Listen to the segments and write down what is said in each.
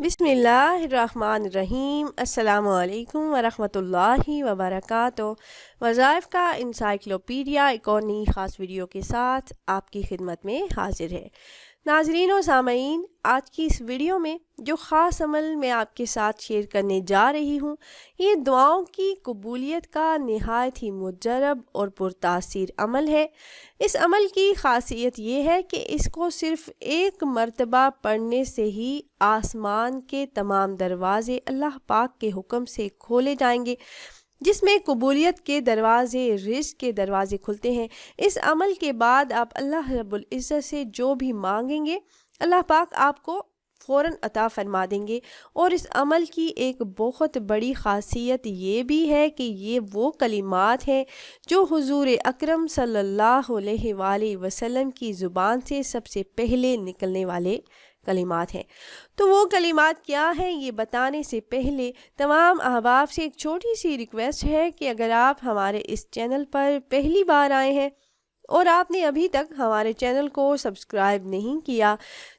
بسم اللہ الرحمن الرحیم۔ السلام علیکم ورحمۃ اللہ وبرکاتہ۔ وظائف کا انسائکلوپیڈیا ایک اور نئی خاص ویڈیو کے ساتھ آپ کی خدمت میں حاضر ہے۔ ناظرین و سامعین، آج کی اس ویڈیو میں جو خاص عمل میں آپ کے ساتھ شیئر کرنے جا رہی ہوں، یہ دعاؤں کی قبولیت کا نہایت ہی مجرب اور پرتاثیر عمل ہے۔ اس عمل کی خاصیت یہ ہے کہ اس کو صرف ایک مرتبہ پڑھنے سے ہی آسمان کے تمام دروازے اللہ پاک کے حکم سے کھولے جائیں گے، جس میں قبولیت کے دروازے، رزق کے دروازے کھلتے ہیں۔ اس عمل کے بعد آپ اللہ رب العزت سے جو بھی مانگیں گے، اللہ پاک آپ کو فوراً عطا فرما دیں گے۔ اور اس عمل کی ایک بہت بڑی خاصیت یہ بھی ہے کہ یہ وہ کلمات ہیں جو حضور اکرم صلی اللہ علیہ وآلہ وسلم کی زبان سے سب سے پہلے نکلنے والے کلمات ہیں۔ تو وہ کلمات کیا ہیں، یہ بتانے سے پہلے تمام احباب سے ایک چھوٹی سی ریکویسٹ ہے کہ اگر آپ ہمارے اس چینل پر پہلی بار آئے ہیں اور آپ نے ابھی تک ہمارے چینل کو سبسکرائب نہیں کیا،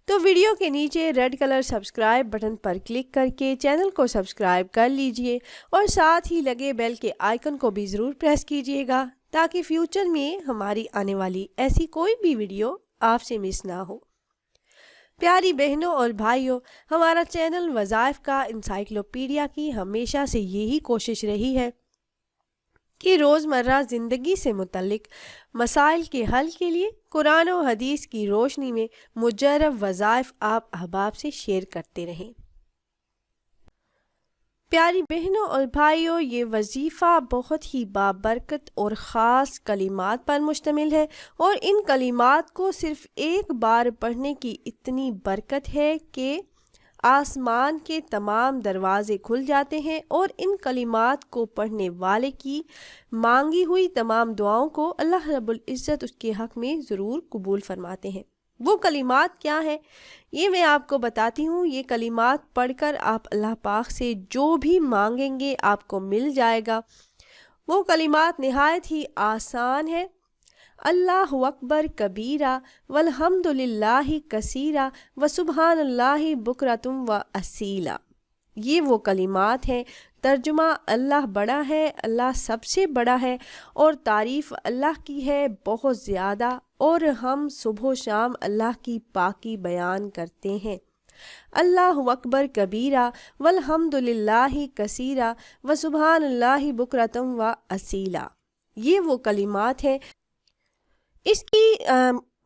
تو ویڈیو کے نیچے ریڈ کلر سبسکرائب بٹن پر کلک کر کے چینل کو سبسکرائب کر لیجئے، اور ساتھ ہی لگے بیل کے آئیکن کو بھی ضرور پریس کیجئے گا تاکہ فیوچر میں ہماری آنے والی ایسی کوئی بھی ویڈیو آپ سے مس نہ ہو۔ پیاری بہنوں اور بھائیوں، ہمارا چینل وظائف کا انسائکلوپیڈیا کی ہمیشہ سے یہی کوشش رہی ہے کہ روزمرہ زندگی سے متعلق مسائل کے حل کے لیے قرآن و حدیث کی روشنی میں مجرب وظائف آپ احباب سے شیئر کرتے رہیں۔ پیاری بہنوں اور بھائیوں، یہ وظیفہ بہت ہی بابرکت اور خاص کلمات پر مشتمل ہے، اور ان کلمات کو صرف ایک بار پڑھنے کی اتنی برکت ہے کہ آسمان کے تمام دروازے کھل جاتے ہیں، اور ان کلمات کو پڑھنے والے کی مانگی ہوئی تمام دعاؤں کو اللہ رب العزت اس کے حق میں ضرور قبول فرماتے ہیں۔ وہ کلمات کیا ہیں، یہ میں آپ کو بتاتی ہوں۔ یہ کلمات پڑھ کر آپ اللہ پاک سے جو بھی مانگیں گے آپ کو مل جائے گا۔ وہ کلمات نہایت ہی آسان ہے۔ اللہ اکبر کبیرہ والحمد للہ کثیرہ وسبحان اللہ بکرۃ و اصیلا۔ یہ وہ کلمات ہیں۔ ترجمہ: اللہ بڑا ہے، اللہ سب سے بڑا ہے، اور تعریف اللہ کی ہے بہت زیادہ، اور ہم صبح و شام اللہ کی پاکی بیان کرتے ہیں۔ اللہ اکبر کبیرہ والحمد للہ کثیرہ وسبحان اللہ بکرۃ و اصیلا۔ یہ وہ کلمات ہیں۔ اس کی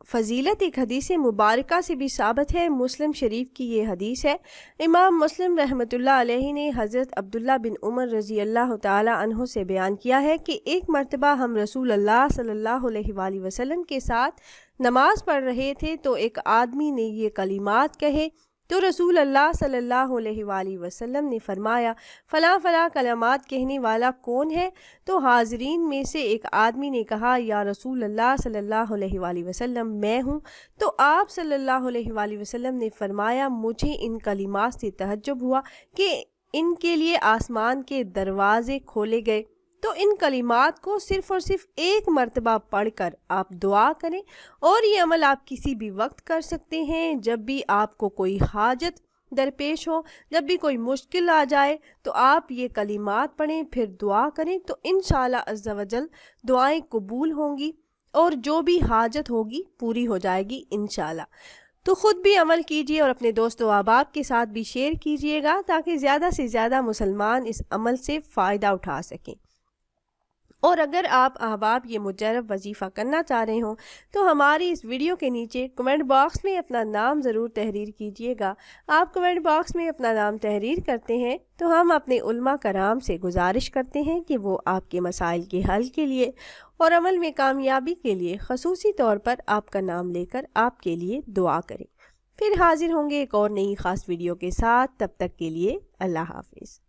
فضیلت ایک حدیث مبارکہ سے بھی ثابت ہے۔ مسلم شریف کی یہ حدیث ہے۔ امام مسلم رحمۃ اللہ علیہ نے حضرت عبداللہ بن عمر رضی اللہ تعالی عنہ سے بیان کیا ہے کہ ایک مرتبہ ہم رسول اللہ صلی اللہ علیہ وآلہ وسلم کے ساتھ نماز پڑھ رہے تھے، تو ایک آدمی نے یہ کلمات کہے، تو رسول اللہ صلی اللہ علیہ وآلہ وسلم نے فرمایا، فلاں فلاں کلمات کہنے والا کون ہے؟ تو حاضرین میں سے ایک آدمی نے کہا، یا رسول اللہ صلی اللہ علیہ وآلہ وسلم، میں ہوں۔ تو آپ صلی اللہ علیہ وآلہ وسلم نے فرمایا، مجھے ان کلمات سے تعجب ہوا کہ ان کے لیے آسمان کے دروازے کھولے گئے۔ تو ان کلمات کو صرف اور صرف ایک مرتبہ پڑھ کر آپ دعا کریں، اور یہ عمل آپ کسی بھی وقت کر سکتے ہیں۔ جب بھی آپ کو کوئی حاجت درپیش ہو، جب بھی کوئی مشکل آ جائے، تو آپ یہ کلمات پڑھیں، پھر دعا کریں، تو انشاءاللہ عز و جل دعائیں قبول ہوں گی، اور جو بھی حاجت ہوگی پوری ہو جائے گی انشاءاللہ۔ تو خود بھی عمل کیجئے اور اپنے دوست و احباب کے ساتھ بھی شیئر کیجئے گا تاکہ زیادہ سے زیادہ مسلمان اس عمل سے فائدہ اٹھا سکیں۔ اور اگر آپ احباب یہ مجرب وظیفہ کرنا چاہ رہے ہوں تو ہماری اس ویڈیو کے نیچے کمنٹ باکس میں اپنا نام ضرور تحریر کیجئے گا۔ آپ کمنٹ باکس میں اپنا نام تحریر کرتے ہیں تو ہم اپنے علماء کرام سے گزارش کرتے ہیں کہ وہ آپ کے مسائل کے حل کے لیے اور عمل میں کامیابی کے لیے خصوصی طور پر آپ کا نام لے کر آپ کے لیے دعا کریں۔ پھر حاضر ہوں گے ایک اور نئی خاص ویڈیو کے ساتھ، تب تک کے لیے اللہ حافظ۔